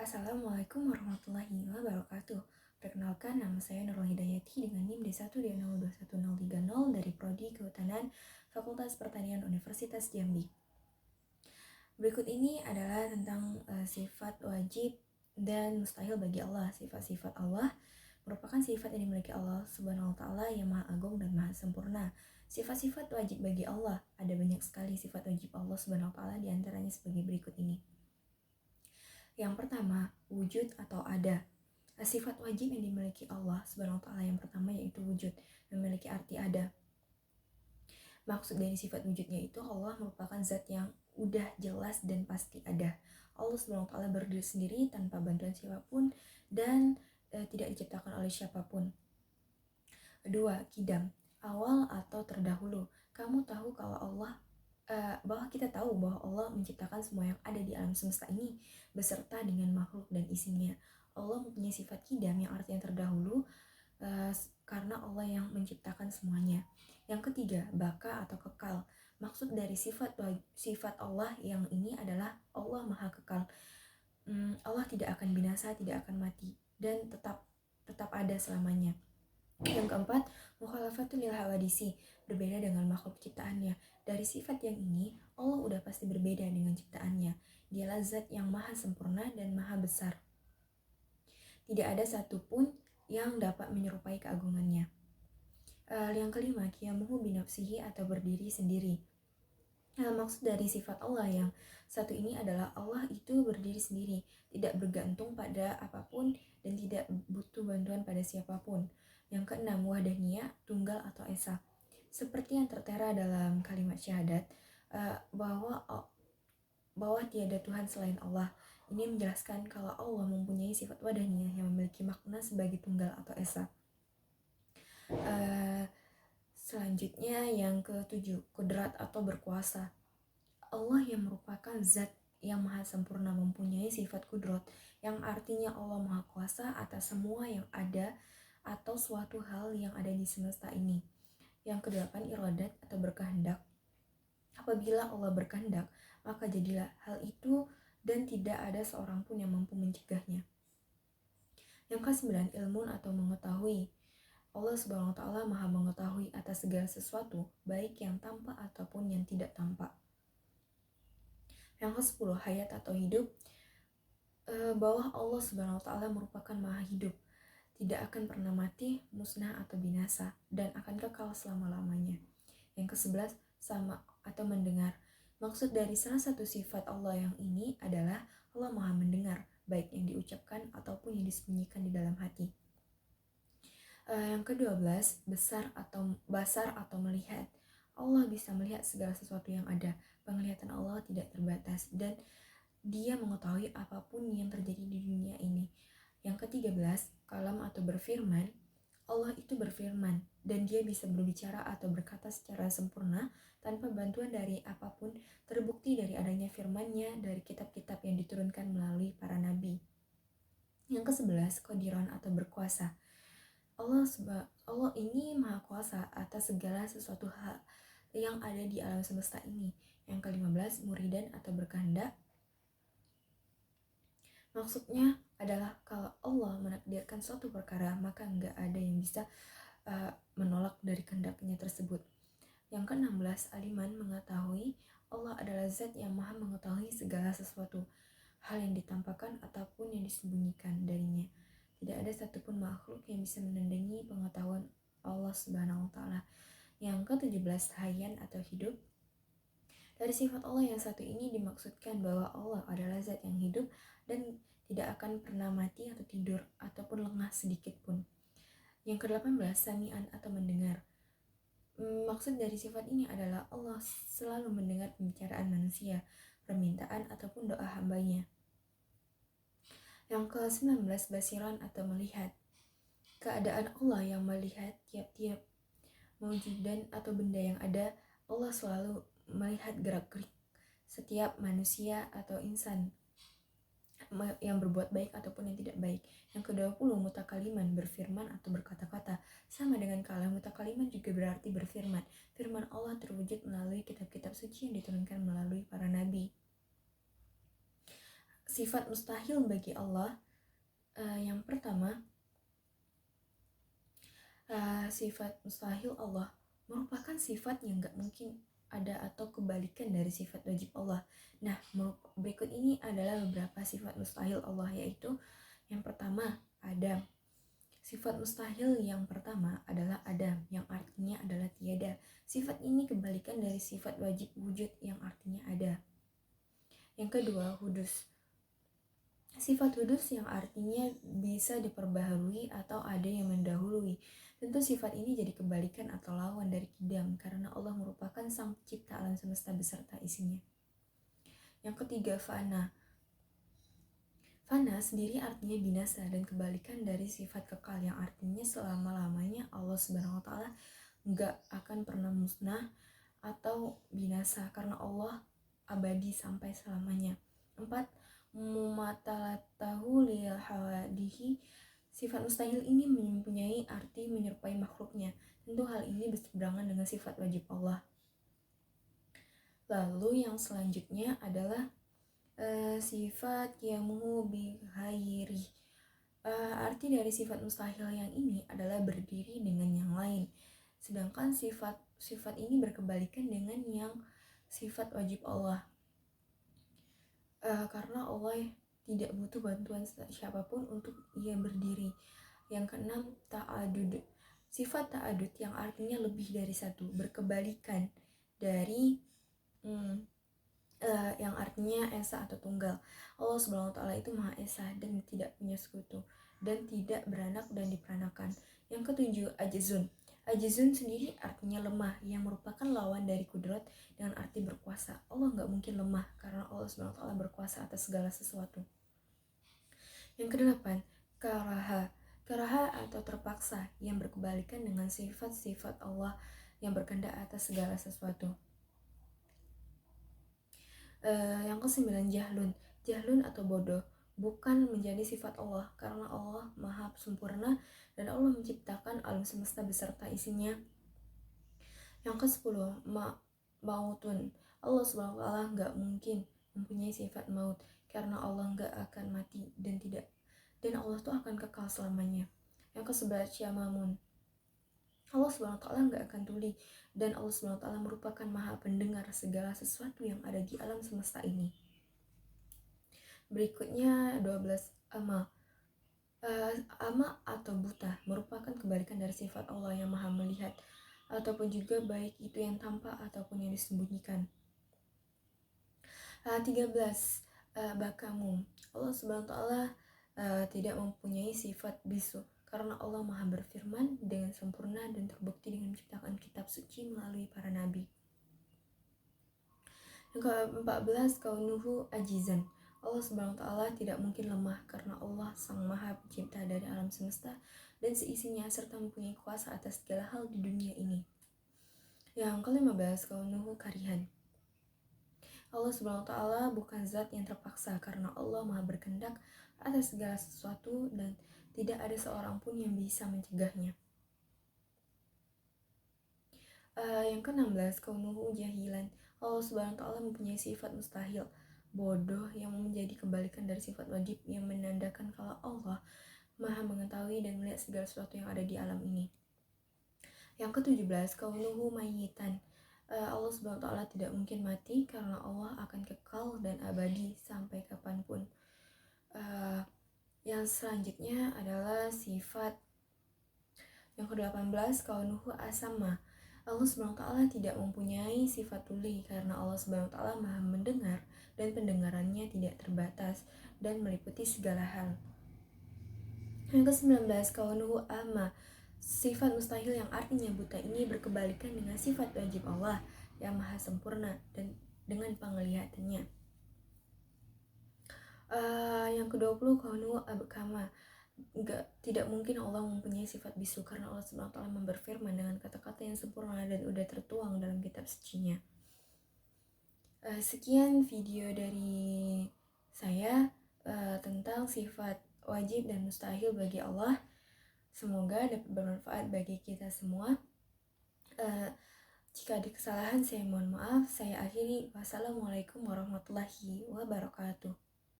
Assalamualaikum warahmatullahi wabarakatuh. Perkenalkan, nama saya Nurul Hidayati dengan NIM D1D021030 dari Prodi Kehutanan Fakultas Pertanian Universitas Jambi. Berikut ini adalah tentang sifat wajib dan mustahil bagi Allah. Sifat-sifat Allah merupakan sifat yang dimiliki Allah Subhanahu wa Ta'ala yang Maha Agung dan Maha Sempurna. Sifat-sifat wajib bagi Allah, ada banyak sekali sifat wajib Allah Subhanahu wa Ta'ala, diantaranya sebagai berikut ini. Yang pertama, wujud atau ada. Sifat wajib yang dimiliki Allah Subhanahu wa Ta'ala yang pertama yaitu wujud, memiliki arti ada. Maksud dari sifat wujudnya itu Allah merupakan zat yang udah jelas dan pasti ada. Allah Subhanahu wa Ta'ala berdiri sendiri tanpa bantuan siapapun dan tidak diciptakan oleh siapapun. Kedua, kidam, awal atau terdahulu. Kamu tahu kalau Allah bahwa kita tahu bahwa Allah menciptakan semua yang ada di alam semesta ini beserta dengan makhluk dan isinya. Allah mempunyai sifat kidam yang artinya terdahulu karena Allah yang menciptakan semuanya. Yang ketiga, baka atau kekal. Maksud dari sifat Allah yang ini adalah Allah maha kekal. Allah tidak akan binasa, tidak akan mati dan tetap ada selamanya. Yang keempat, mukhalafatul lil hawadisi, berbeda dengan makhluk ciptaannya. Dari sifat yang ini, Allah udah pasti berbeda dengan ciptaannya. Dialah zat yang maha sempurna dan maha besar. Tidak ada satupun yang dapat menyerupai keagungannya. Yang kelima, qiyamuhu binafsihi atau berdiri sendiri. Maksud dari sifat Allah yang satu ini adalah Allah itu berdiri sendiri, tidak bergantung pada apapun dan tidak butuh bantuan pada siapapun. Yang keenam, wahdaniyah, tunggal atau esa. Seperti yang tertera dalam kalimat syahadat, bahwa tiada Tuhan selain Allah. Ini menjelaskan kalau Allah mempunyai sifat wahdaniyah yang memiliki makna sebagai tunggal atau esa. Selanjutnya yang ketujuh, kudrat atau berkuasa. Allah yang merupakan zat yang maha sempurna mempunyai sifat kudrat, yang artinya Allah maha kuasa atas semua yang ada atau suatu hal yang ada di semesta ini. Yang kedelapan, iradat atau berkehendak. Apabila Allah berkehendak, maka jadilah hal itu dan tidak ada seorang pun yang mampu mencegahnya. Yang kesembilan, ilmun atau mengetahui. Allah Subhanahu wa Ta'ala maha mengetahui atas segala sesuatu, baik yang tampak ataupun yang tidak tampak. Yang ke-10, hayat atau hidup, bahwa Allah Subhanahu wa Ta'ala merupakan maha hidup, tidak akan pernah mati, musnah atau binasa, dan akan kekal selama-lamanya. Yang ke-11, sama atau mendengar. Maksud dari salah satu sifat Allah yang ini adalah Allah maha mendengar, baik yang diucapkan ataupun yang disembunyikan di dalam hati. Yang ke-12, basar atau melihat. Allah bisa melihat segala sesuatu yang ada. Penglihatan Allah tidak terbatas dan Dia mengetahui apapun yang terjadi di dunia ini. Yang ke-13, kalam atau berfirman. Allah itu berfirman dan Dia bisa berbicara atau berkata secara sempurna tanpa bantuan dari apapun, terbukti dari adanya firman-Nya dari kitab-kitab yang diturunkan melalui para nabi. Yang ke-11, qadiran atau berkuasa. Allah ini maha kuasa atas segala sesuatu hal yang ada di alam semesta ini. Yang ke-15, muridan atau berkehendak. Maksudnya adalah kalau Allah menakdirkan suatu perkara, maka nggak ada yang bisa menolak dari kehendaknya tersebut. Yang ke-16, aliman, mengetahui. Allah adalah zat yang maha mengetahui segala sesuatu, hal yang ditampakkan ataupun yang disembunyikan darinya. Tidak ada satupun makhluk yang bisa menandingi pengetahuan Allah Subhanahu wa Ta'ala. Yang ke-17, hayyan atau hidup. Dari sifat Allah yang satu ini dimaksudkan bahwa Allah adalah zat yang hidup dan tidak akan pernah mati atau tidur ataupun lengah sedikit pun. Yang ke-18, sami'an atau mendengar. Maksud dari sifat ini adalah Allah selalu mendengar pembicaraan manusia, permintaan ataupun doa hambanya. Yang ke-19, basiran atau melihat. Keadaan Allah yang melihat tiap-tiap mewujudan atau benda yang ada. Allah selalu melihat gerak-gerik setiap manusia atau insan yang berbuat baik ataupun yang tidak baik. Yang ke-20, mutakaliman, berfirman atau berkata-kata. Sama dengan kalam, mutakaliman juga berarti berfirman. Firman Allah terwujud melalui kitab-kitab suci yang diturunkan melalui para nabi. sifat mustahil bagi Allah, yang pertama, sifat mustahil Allah merupakan sifat yang gak mungkin ada atau kebalikan dari sifat wajib Allah. Nah, berikut ini adalah beberapa sifat mustahil Allah, yaitu yang pertama, Adam. Sifat mustahil yang pertama adalah Adam, yang artinya adalah tiada. Sifat ini kebalikan dari sifat wajib wujud yang artinya ada. Yang kedua, hudus. Sifat hudus yang artinya bisa diperbaharui atau ada yang mendahului. Tentu sifat ini jadi kebalikan atau lawan dari kidam, karena Allah merupakan sang pencipta alam semesta beserta isinya. Yang ketiga, fana. Fana sendiri artinya binasa dan kebalikan dari sifat kekal, yang artinya selama-lamanya Allah Subhanahu wa taala enggak akan pernah musnah atau binasa, karena Allah abadi sampai selamanya. 4. Mumatalatahu lil hawadihi. Sifat mustahil ini mempunyai arti menyerupai makhluknya. Tentu hal ini berseberangan dengan sifat wajib Allah. Lalu yang selanjutnya adalah sifat qiyamuhu bighairi. Arti dari sifat mustahil yang ini adalah berdiri dengan yang lain. Sedangkan sifat ini berkebalikan dengan yang sifat wajib Allah. Karena Allah tidak butuh bantuan siapapun untuk ia berdiri. Yang keenam, ta'adud. Sifat ta'adud yang artinya lebih dari satu, berkebalikan dari yang artinya esa atau tunggal. Allah Subhanahu wa taala itu Maha Esa dan tidak punya sekutu dan tidak beranak dan diperanakan. Yang ketujuh, ajizun. Ajizun sendiri artinya lemah, yang merupakan lawan dari kudrat dengan arti berkuasa. Allah nggak mungkin lemah karena Allah Subhanahu wa taala berkuasa atas segala sesuatu. Yang kedelapan, karaha. Karaha atau terpaksa, yang berkebalikan dengan sifat-sifat Allah yang berkehendak atas segala sesuatu. Yang kesembilan, jahlun. Jahlun atau bodoh bukan menjadi sifat Allah, karena Allah maha sempurna dan Allah menciptakan alam semesta beserta isinya. Yang ke-10, mautun. Allah Subhanahu wa taala nggak mungkin mempunyai sifat maut, karena Allah nggak akan mati dan Allah tuh akan kekal selamanya. Yang ke-11, syamamun. Allah Subhanahu wa taala nggak akan tuli dan Allah Subhanahu wa taala merupakan maha pendengar segala sesuatu yang ada di alam semesta ini. Berikutnya 12, ama. Ama atau buta merupakan kebalikan dari sifat Allah yang maha melihat, ataupun juga baik itu yang tampak ataupun yang disembunyikan. 13, bakamum. Allah Subhanahu wa taala tidak mempunyai sifat bisu, karena Allah maha berfirman dengan sempurna dan terbukti dengan menciptakan kitab suci melalui para nabi. Yang ke-14, kaunuhu ajizan. Allah Subhanahu wa taala tidak mungkin lemah, karena Allah sang maha pencipta dari alam semesta dan seisinya, serta mempunyai kuasa atas segala hal di dunia ini. Yang ke-15, kaunuhu karihan. Allah Subhanahu wa taala bukan zat yang terpaksa, karena Allah maha berkehendak atas segala sesuatu dan tidak ada seorang pun yang bisa mencegahnya. Yang ke-16, kaunuhu jahilan. Allah Subhanahu wa taala mempunyai sifat mustahil, bodoh, yang menjadi kebalikan dari sifat wajib, yang menandakan kalau Allah maha mengetahui dan melihat segala sesuatu yang ada di alam ini. Yang ke-17, kaunuhu mayyitan. Allah Subhanahu wa taala tidak mungkin mati, karena Allah akan kekal dan abadi sampai kapanpun. Yang selanjutnya adalah sifat yang ke-18, kaunuhu asama. Allah Subhanahu wa taala tidak mempunyai sifat tuli, karena Allah Subhanahu wa taala maha mendengar dan pendengarannya tidak terbatas dan meliputi segala hal. Yang ke-19, kaunuhu ama. Sifat mustahil yang artinya buta ini berkebalikan dengan sifat wajib Allah yang maha sempurna dan dengan penglihatannya. Yang ke-20, kaunuhu abkama. Tidak mungkin Allah mempunyai sifat bisu, karena Allah Subhanahu wa taala berfirman dengan kata-kata yang sempurna dan udah tertuang dalam kitab sucinya. Sekian video dari saya tentang sifat wajib dan mustahil bagi Allah. Semoga dapat bermanfaat bagi kita semua. Jika ada kesalahan, saya mohon maaf. Saya akhiri. Wassalamualaikum warahmatullahi wabarakatuh.